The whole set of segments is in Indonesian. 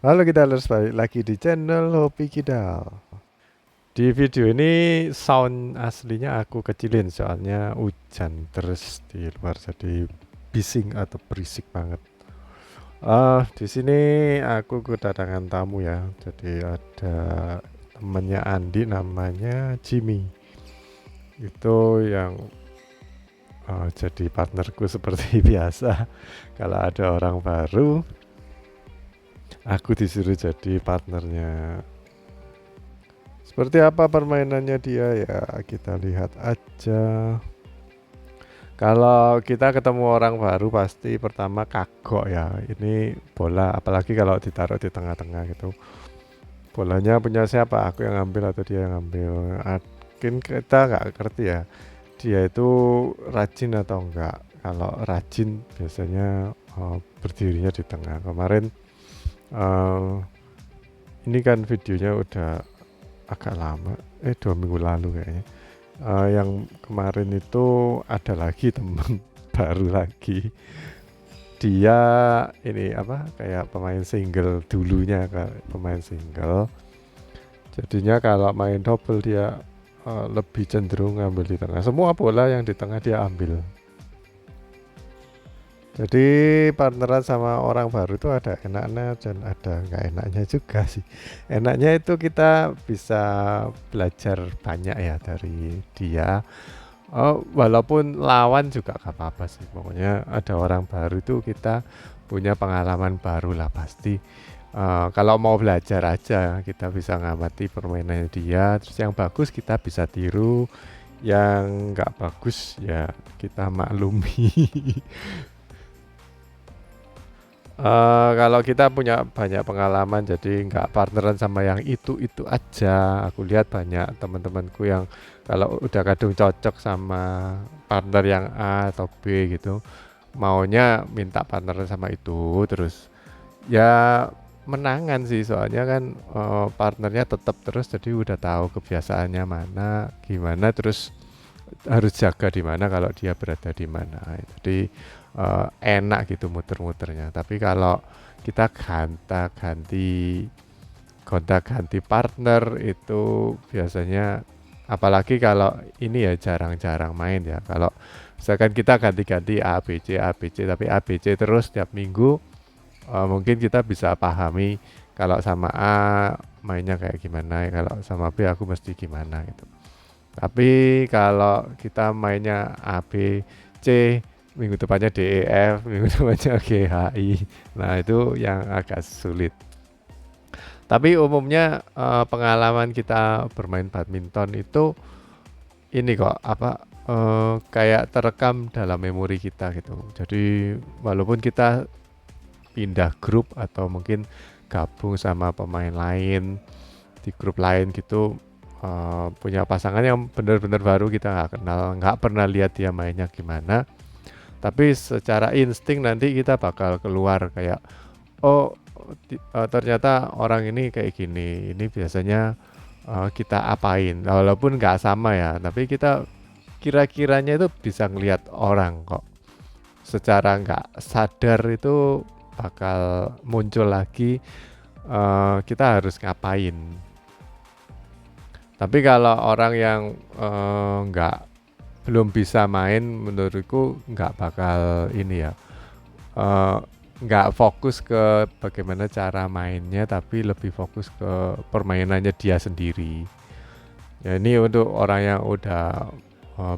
Halo kita harus balik lagi di channel Hobi Kidal. Di video ini sound aslinya aku kecilin soalnya hujan terus di luar jadi bising atau berisik banget. Di sini aku kedatangan tamu ya. Jadi ada temennya Andi namanya Jimmy. Itu yang jadi partnerku seperti biasa. Kalau ada orang baru, aku disuruh jadi partnernya. Seperti apa permainannya dia ya kita lihat aja. Kalau kita ketemu orang baru pasti pertama kagok ya. Ini bola apalagi kalau ditaruh di tengah-tengah gitu. Bolanya punya siapa? Aku yang ambil atau dia yang ambil? Mungkin kita nggak ngerti ya. Dia itu rajin atau enggak. Kalau rajin biasanya berdirinya di tengah. Kemarin eh, ini kan videonya udah agak lama, 2 minggu lalu kayaknya. Yang kemarin itu ada lagi teman baru lagi. Dia ini apa kayak pemain single dulunya kayak pemain single. Jadinya kalau main double dia lebih cenderung ngambil di tengah. Semua bola yang di tengah dia ambil. Jadi partneran sama orang baru itu ada enaknya dan ada nggak enaknya juga sih. Enaknya itu kita bisa belajar banyak ya dari dia. Walaupun lawan juga gak apa-apa sih. Pokoknya ada orang baru itu kita punya pengalaman baru lah pasti. Kalau mau belajar aja kita bisa ngamati permainannya dia. Terus yang bagus kita bisa tiru. Yang nggak bagus ya kita maklumi. Kalau kita punya banyak pengalaman jadi nggak partneran sama yang itu aja. Aku lihat banyak teman-temanku yang kalau udah kadung cocok sama partner yang A atau B gitu, maunya minta partneran sama itu terus. Ya menangan sih soalnya kan partnernya tetap terus jadi udah tahu kebiasaannya mana, gimana terus harus jaga di mana kalau dia berada di mana. Jadi enak gitu muter-muternya. Tapi kalau kita gonta-ganti partner itu biasanya apalagi kalau ini ya jarang-jarang main ya. Kalau misalkan kita ganti-ganti A B C tapi A B C terus setiap minggu mungkin kita bisa pahami kalau sama A mainnya kayak gimana, kalau sama B aku mesti gimana gitu. Tapi kalau kita mainnya A, B, C, minggu depannya D, E, F, minggu depannya G, H, I. Nah itu yang agak sulit. Tapi umumnya pengalaman kita bermain badminton itu ini kok apa kayak terekam dalam memori kita gitu. Jadi walaupun kita pindah grup atau mungkin gabung sama pemain lain di grup lain gitu punya pasangan yang benar-benar baru kita nggak kenal, nggak pernah lihat dia mainnya gimana, tapi secara insting nanti kita bakal keluar kayak oh ternyata orang ini kayak gini, ini biasanya kita apain, walaupun nggak sama ya, tapi kita kira-kiranya itu bisa ngelihat orang kok secara nggak sadar itu bakal muncul lagi kita harus ngapain. Tapi kalau orang yang nggak belum bisa main, menurutku nggak bakal ini ya, eh, nggak fokus ke bagaimana cara mainnya, tapi lebih fokus ke permainannya dia sendiri. Ya ini untuk orang yang udah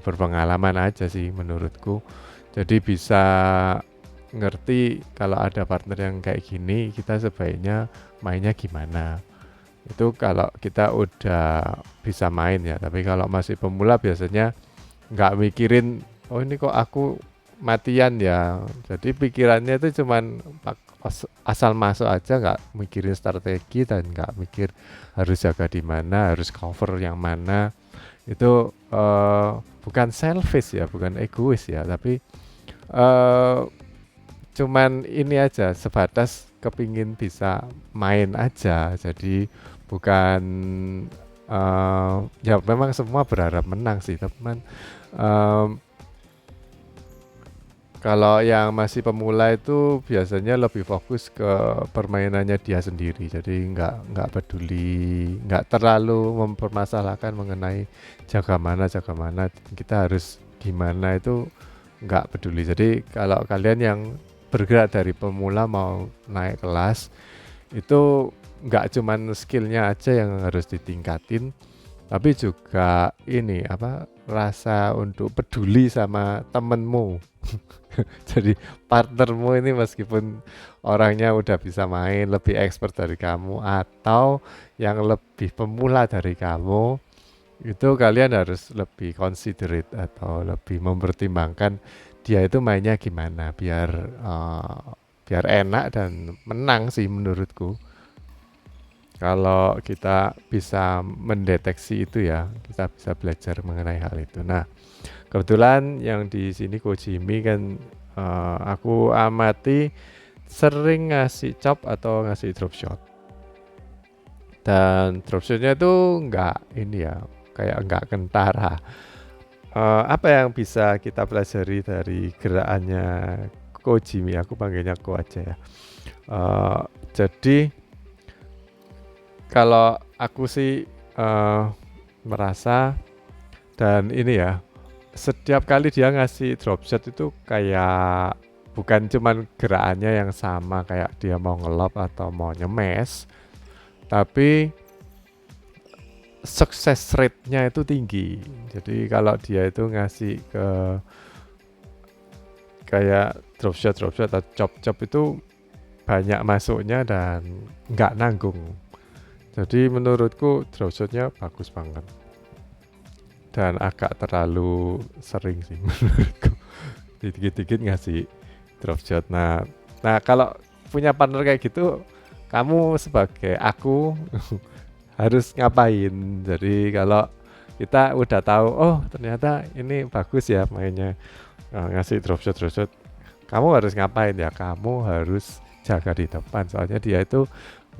berpengalaman aja sih menurutku. Jadi bisa ngerti kalau ada partner yang kayak gini, kita sebaiknya mainnya gimana. Itu kalau kita udah bisa main ya, tapi kalau masih pemula biasanya nggak mikirin oh ini kok aku matian ya, jadi pikirannya itu cuman asal masuk aja, nggak mikirin strategi dan nggak mikir harus jaga di mana, harus cover yang mana. Itu bukan selfish ya, bukan egois ya, tapi eh, cuman ini aja sebatas kepingin bisa main aja, jadi bukan ya memang semua berharap menang sih teman. Kalau yang masih pemula itu biasanya lebih fokus ke permainannya dia sendiri. Jadi nggak peduli, nggak terlalu mempermasalahkan mengenai jaga mana, kita harus gimana itu nggak peduli. Jadi kalau kalian yang bergerak dari pemula mau naik kelas itu nggak cuman skillnya aja yang harus ditingkatin, tapi juga ini apa rasa untuk peduli sama temenmu. Jadi partnermu ini meskipun orangnya udah bisa main lebih expert dari kamu atau yang lebih pemula dari kamu, itu kalian harus lebih considerate atau lebih mempertimbangkan dia itu mainnya gimana biar enak dan menang sih menurutku. Kalau kita bisa mendeteksi itu ya, kita bisa belajar mengenai hal itu. Nah, kebetulan yang di sini Kojimi kan aku amati sering ngasih chop atau ngasih drop shot. Dan drop shotnya itu nggak ini ya, kayak nggak kentara. Apa yang bisa kita pelajari dari gerakannya Kojimi? Aku panggilnya Ko aja ya. Jadi kalau aku sih merasa dan ini ya, setiap kali dia ngasih drop shot itu kayak bukan cuman gerakannya yang sama kayak dia mau ngelob atau mau nyemes, tapi success rate-nya itu tinggi. Jadi kalau dia itu ngasih ke kayak drop shot atau chop itu banyak masuknya dan nggak nanggung. Jadi menurutku drop shotnya bagus banget dan agak terlalu sering sih menurutku, dikit-dikit ngasih drop shot. Nah kalau punya partner kayak gitu, kamu sebagai aku harus ngapain? Jadi kalau kita udah tahu, oh ternyata ini bagus ya mainnya, ngasih drop shot, kamu harus ngapain ya? Kamu harus jaga di depan, soalnya dia itu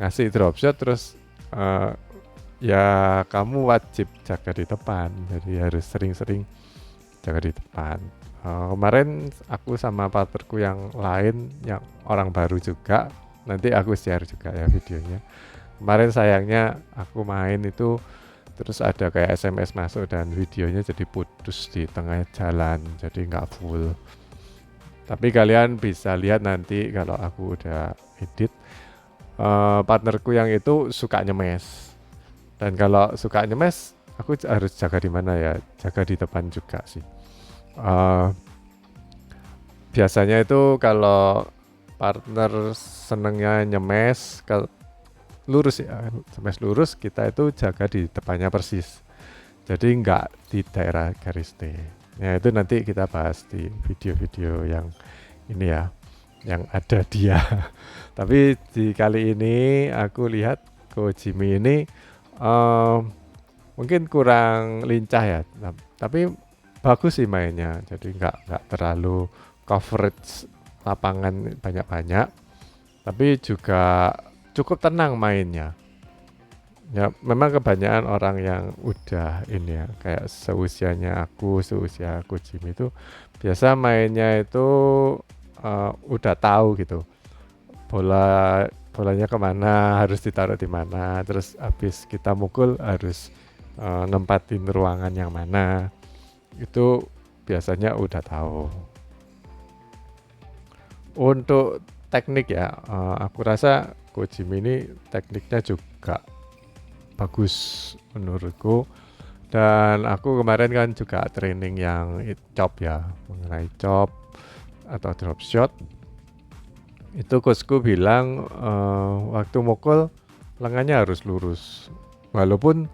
ngasih drop shot terus ya kamu wajib jaga di depan, jadi harus sering-sering jaga di depan. Kemarin aku sama partnerku yang lain yang orang baru juga, nanti aku share juga ya videonya. Kemarin sayangnya aku main itu terus ada kayak SMS masuk dan videonya jadi putus di tengah jalan, jadi nggak full. Tapi kalian bisa lihat nanti kalau aku udah edit. Partnerku yang itu suka nyemes, dan kalau suka nyemes aku harus jaga di mana ya, jaga di depan juga sih. Biasanya itu kalau partner senengnya nyemes lurus ya, nyemes lurus, kita itu jaga di depannya persis, jadi nggak di daerah garis T. Ya itu nanti kita bahas di video-video yang ini ya, yang ada dia. Tapi di kali ini aku lihat Kojimi ini mungkin kurang lincah ya, tapi bagus sih mainnya. Jadi nggak terlalu coverage lapangan banyak-banyak, tapi juga cukup tenang mainnya. Ya memang kebanyakan orang yang udah ini ya, kayak seusia Kojimi itu biasa mainnya itu udah tahu gitu, bolanya kemana, harus ditaruh di mana, terus habis kita mukul harus nempatin ruangan yang mana, itu biasanya udah tahu. Untuk teknik ya, aku rasa Kojimi ini tekniknya juga bagus menurutku, dan aku kemarin kan juga training yang chop ya, mengenai chop atau drop shot. Itu coachku bilang waktu mukul lengannya harus lurus, walaupun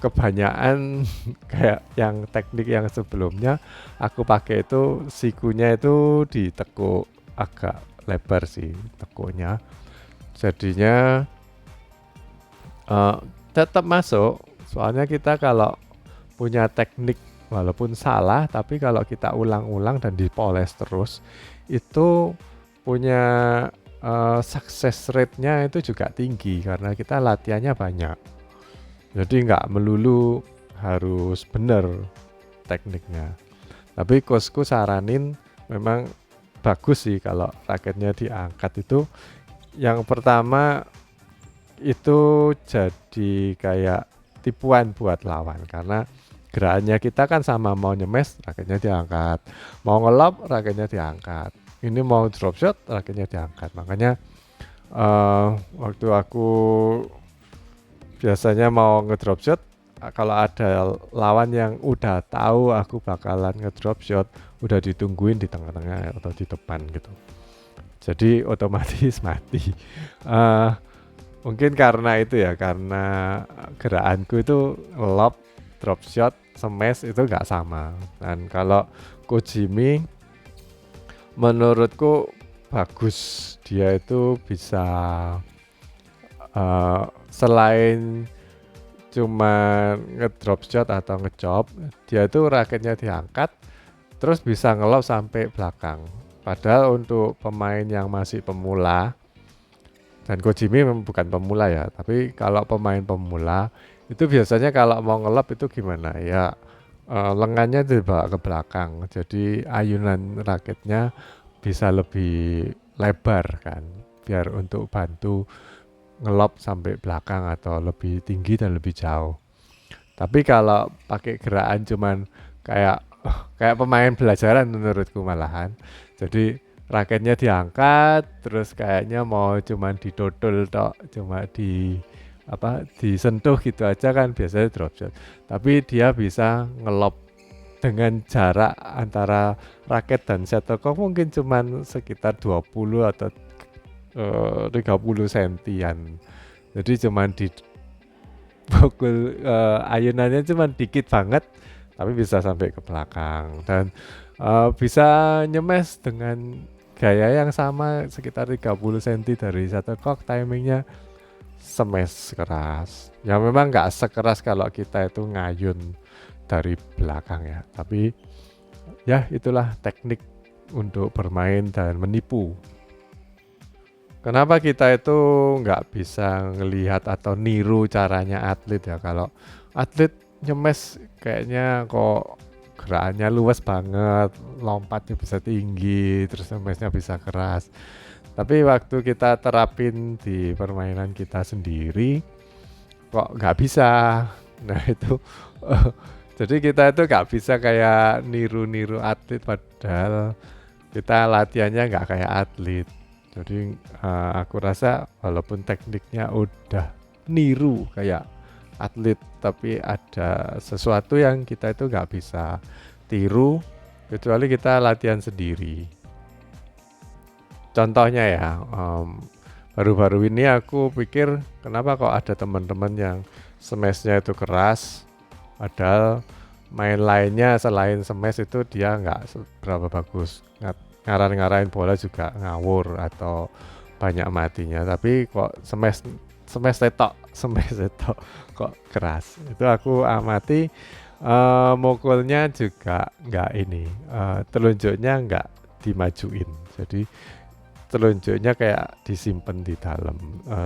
kebanyakan kayak yang teknik yang sebelumnya aku pakai itu sikunya itu ditekuk agak lebar sih tekuknya, jadinya tetap masuk. Soalnya kita kalau punya teknik walaupun salah, tapi kalau kita ulang-ulang dan dipoles terus, itu punya success rate-nya itu juga tinggi karena kita latihannya banyak. Jadi nggak melulu harus benar tekniknya. Tapi coachku saranin memang bagus sih kalau raketnya diangkat itu. Yang pertama itu jadi kayak tipuan buat lawan karena gerakannya kita kan sama, mau nyemes raketnya diangkat, mau ngelop raketnya diangkat, ini mau drop shot raketnya diangkat. Makanya waktu aku biasanya mau ngedrop shot, kalau ada lawan yang udah tahu aku bakalan ngedrop shot, udah ditungguin di tengah-tengah atau di depan gitu, jadi otomatis mati. Eh, Mungkin karena itu ya, karena gerakanku itu lob, drop shot, smash itu nggak sama. Dan kalau Kojimi menurutku bagus, dia itu bisa selain cuma ngedrop shot atau ngechop, dia itu raketnya diangkat terus bisa ngelob sampai belakang. Padahal untuk pemain yang masih pemula, dan Kojimi memang bukan pemula ya, tapi kalau pemain pemula itu biasanya kalau mau ngelop itu gimana ya, lengannya dibawa ke belakang, jadi ayunan raketnya bisa lebih lebar kan, biar untuk bantu ngelop sampai belakang atau lebih tinggi dan lebih jauh. Tapi kalau pakai gerakan cuman kayak kayak pemain belajaran menurutku malahan, jadi raketnya diangkat terus kayaknya mau cuman didodol tok, cuma disentuh gitu aja kan biasanya drop shot, tapi dia bisa ngelop dengan jarak antara raket dan shuttlecock mungkin cuman sekitar 20 atau 30 sentian, jadi cuman dipukul, ayunannya cuman dikit banget tapi bisa sampai ke belakang dan bisa nyemes dengan gaya yang sama sekitar 30 cm dari shuttlecock, timingnya smash keras. Ya memang nggak sekeras kalau kita itu ngayun dari belakang ya, tapi ya itulah teknik untuk bermain dan menipu. Kenapa kita itu nggak bisa ngelihat atau niru caranya atlet ya? Kalau atlet nyemes kayaknya kok gerakannya luas banget, lompatnya bisa tinggi, terus ngemesnya bisa keras. Tapi waktu kita terapin di permainan kita sendiri, kok nggak bisa. Nah itu, jadi kita itu nggak bisa kayak niru-niru atlet, padahal kita latihannya nggak kayak atlet. Jadi aku rasa walaupun tekniknya udah niru kayak atlet, tapi ada sesuatu yang kita itu nggak bisa tiru kecuali kita latihan sendiri. Contohnya ya, baru-baru ini aku pikir kenapa kok ada teman-teman yang smashnya itu keras, padahal main lainnya selain smash itu dia nggak seberapa bagus, ngaran-ngarain bola juga ngawur atau banyak matinya, tapi kok smash tetok kok keras. Itu aku amati, mukulnya juga nggak ini, telunjuknya nggak dimajuin, jadi telunjuknya kayak disimpan di dalam,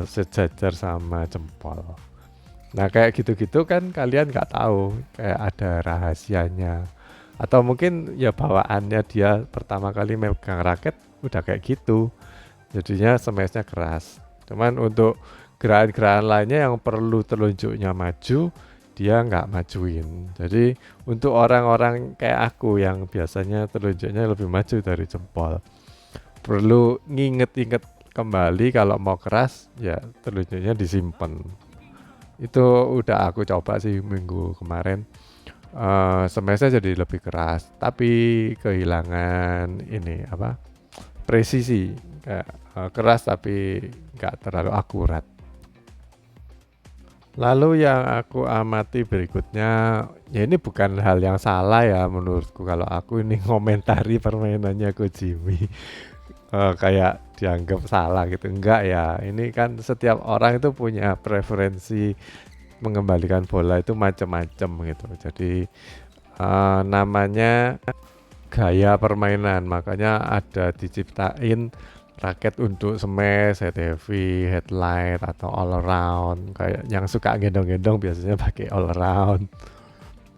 sejajar sama jempol. Nah kayak gitu-gitu kan kalian nggak tahu, kayak ada rahasianya, atau mungkin ya bawaannya dia pertama kali megang raket udah kayak gitu, jadinya smashnya keras. Cuman untuk gerakan-gerakan lainnya yang perlu telunjuknya maju, dia nggak majuin. Jadi untuk orang-orang kayak aku yang biasanya telunjuknya lebih maju dari jempol, perlu nginget-inget kembali kalau mau keras ya telunjuknya disimpan. Itu udah aku coba sih minggu kemarin, smashnya jadi lebih keras, tapi kehilangan ini presisi, kayak keras tapi nggak terlalu akurat. Lalu yang aku amati berikutnya, ya ini bukan hal yang salah ya menurutku kalau aku ini ngomentari permainannya Kojimi, kayak dianggap salah gitu. Enggak ya, ini kan setiap orang itu punya preferensi mengembalikan bola itu macam-macam gitu. Jadi namanya gaya permainan, makanya ada diciptain raket untuk smash, head heavy, headlight atau all around. Kayak yang suka gendong-gendong biasanya pakai all around.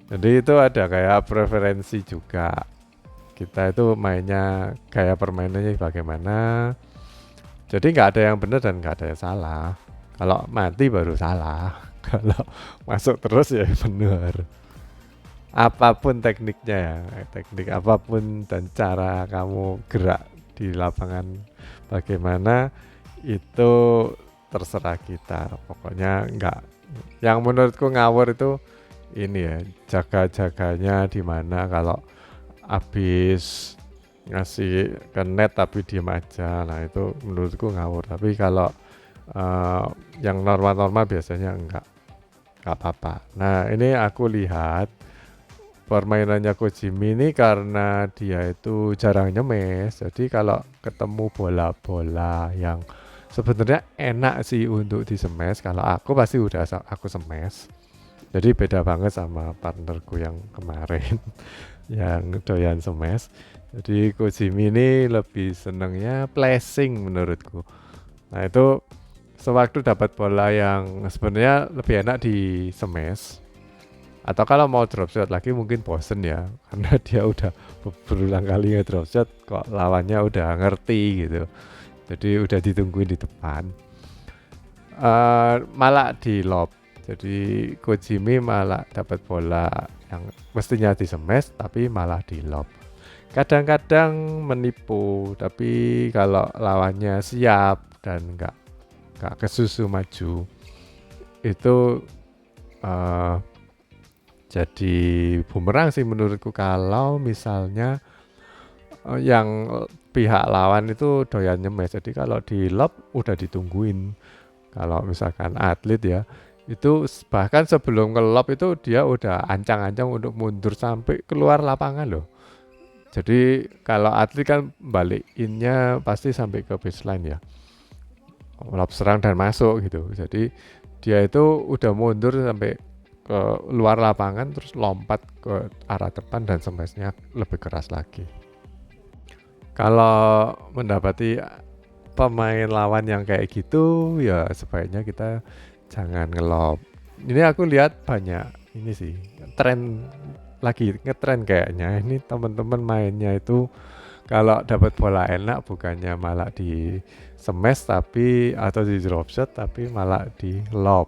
Jadi itu ada kayak preferensi juga kita itu mainnya gaya permainannya bagaimana. Jadi nggak ada yang benar dan nggak ada yang salah. Kalau mati baru salah. Kalau masuk terus ya benar. Apapun tekniknya ya, teknik apapun dan cara kamu gerak di lapangan bagaimana itu terserah kita. Pokoknya nggak. Yang menurutku ngawur itu ini ya, jaga-jaganya di mana kalau habis ngasih ke net tapi diem aja. Nah, itu menurutku ngawur. Tapi kalau yang normal-normal biasanya enggak apa-apa. Nah, ini aku lihat permainannya Kojimi ini karena dia itu jarang nyemes. Jadi kalau ketemu bola-bola yang sebenarnya enak sih untuk disemes, kalau aku pasti udah aku semes. Jadi beda banget sama partnerku yang kemarin yang doyan semes. Jadi Kojimi ini lebih senengnya flashing menurutku. Nah, itu sewaktu dapat bola yang sebenarnya lebih enak di semes, atau kalau mau drop shot lagi mungkin bosen ya, karena dia udah berulang kali nge-drop shot kok lawannya udah ngerti gitu. Jadi udah ditungguin di depan. Malah di lob. Jadi Kojimi malah dapat bola yang mestinya di smash tapi malah di lob. Kadang-kadang menipu, tapi kalau lawannya siap dan nggak kesusu maju, itu jadi bumerang sih menurutku kalau misalnya yang pihak lawan itu doyan nyemes. Jadi kalau di lob udah ditungguin. Kalau misalkan atlet ya, itu bahkan sebelum ke lob itu dia udah ancang-ancang untuk mundur sampai keluar lapangan loh. Jadi kalau atlet kan balikinnya pasti sampai ke baseline ya, lob serang dan masuk gitu. Jadi dia itu udah mundur sampai ke luar lapangan terus lompat ke arah depan dan smashnya lebih keras lagi. Kalau mendapati pemain lawan yang kayak gitu ya sebaiknya kita jangan ngelob. Ini aku lihat banyak ini sih tren, lagi ngetren kayaknya ini teman-teman mainnya itu kalau dapat bola enak bukannya malah di smash tapi atau di drop shot tapi malah di lob.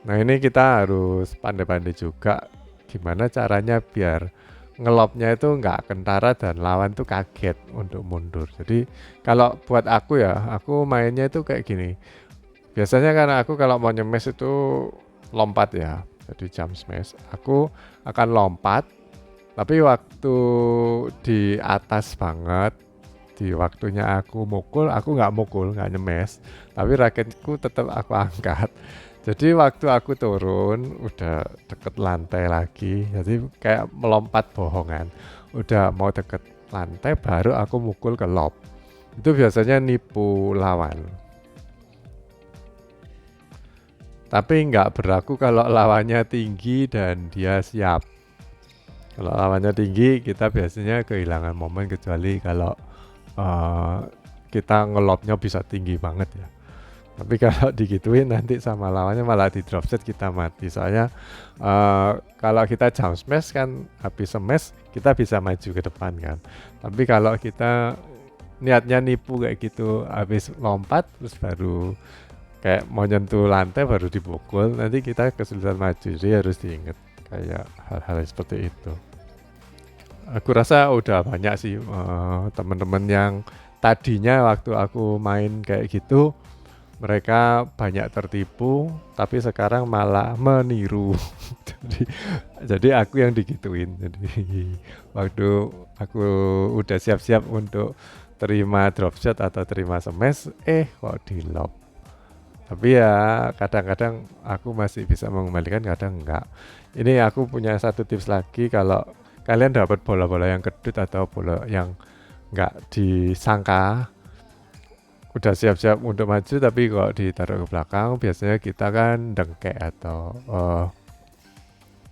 Nah, ini kita harus pandai-pandai juga gimana caranya biar ngelopnya itu nggak kentara dan lawan tuh kaget untuk mundur. Jadi kalau buat aku ya, aku mainnya itu kayak gini. Biasanya kan aku kalau mau nyemes itu lompat ya, jadi jump smash. Aku akan lompat, tapi waktu di atas banget, di waktunya aku mukul, aku nggak nyemes. Tapi raketku tetap aku angkat. Jadi waktu aku turun udah deket lantai lagi, jadi kayak melompat bohongan. Udah mau deket lantai baru aku mukul ke lob. Itu biasanya nipu lawan. Tapi nggak berlaku kalau lawannya tinggi dan dia siap. Kalau lawannya tinggi kita biasanya kehilangan momen kecuali kalau kita ngelobnya bisa tinggi banget ya. Tapi kalau digituin nanti sama lawannya malah di drop set kita mati. Soalnya kalau kita jump smash kan habis smash kita bisa maju ke depan kan. Tapi kalau kita niatnya nipu kayak gitu habis lompat terus baru kayak mau nyentuh lantai baru dipukul, nanti kita kesulitan maju. Jadi harus diingat kayak hal-hal seperti itu. Aku rasa udah banyak sih teman-teman yang tadinya waktu aku main kayak gitu mereka banyak tertipu, tapi sekarang malah meniru. jadi aku yang digituin. Jadi waktu aku udah siap-siap untuk terima drop shot atau terima smash, kok di lob. Tapi ya kadang-kadang aku masih bisa mengembalikan, kadang enggak. Ini aku punya satu tips lagi, kalau kalian dapat bola-bola yang kedut atau bola yang enggak disangka udah siap-siap untuk maju tapi kok ditaruh ke belakang, biasanya kita kan dengkek atau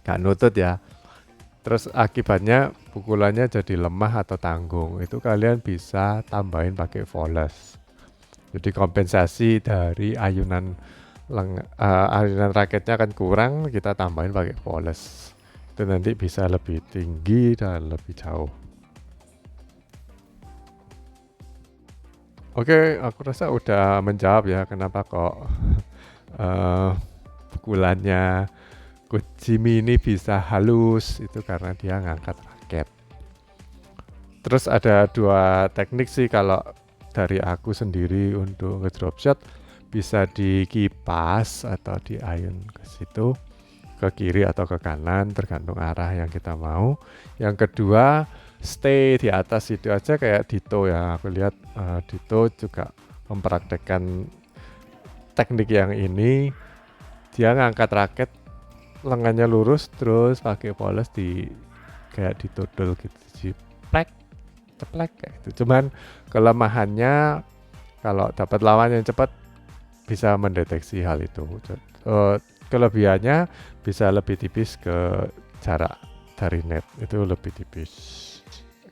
gak nutut ya. Terus akibatnya pukulannya jadi lemah atau tanggung. Itu kalian bisa tambahin pakai volley. Jadi kompensasi dari ayunan raketnya kan kurang, kita tambahin pakai volley. Itu nanti bisa lebih tinggi dan lebih jauh. Oke, aku rasa udah menjawab ya kenapa kok pukulannya Kojimi ini bisa halus, itu karena dia ngangkat raket. Terus ada 2 teknik sih kalau dari aku sendiri untuk ngedrop shot, bisa dikipas atau diayun ke situ, ke kiri atau ke kanan tergantung arah yang kita mau. Yang kedua, stay di atas itu aja kayak Dito ya. Aku lihat Dito juga mempraktekkan teknik yang ini. Dia ngangkat raket, lengannya lurus terus pakai poles kayak ditodol gitu, jiplek, ceplek kayak gitu. Cuman kelemahannya kalau dapat lawan yang cepat bisa mendeteksi hal itu. Kelebihannya bisa lebih tipis ke jarak dari net, itu lebih tipis.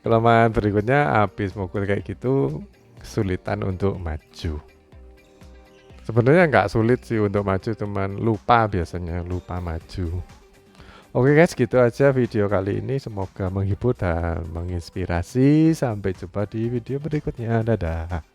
Kelemahan berikutnya habis mukul kayak gitu kesulitan untuk maju. Sebenarnya nggak sulit sih untuk maju, cuman biasanya lupa maju. Oke guys, gitu aja video kali ini. Semoga menghibur dan menginspirasi. Sampai jumpa di video berikutnya. Dadah.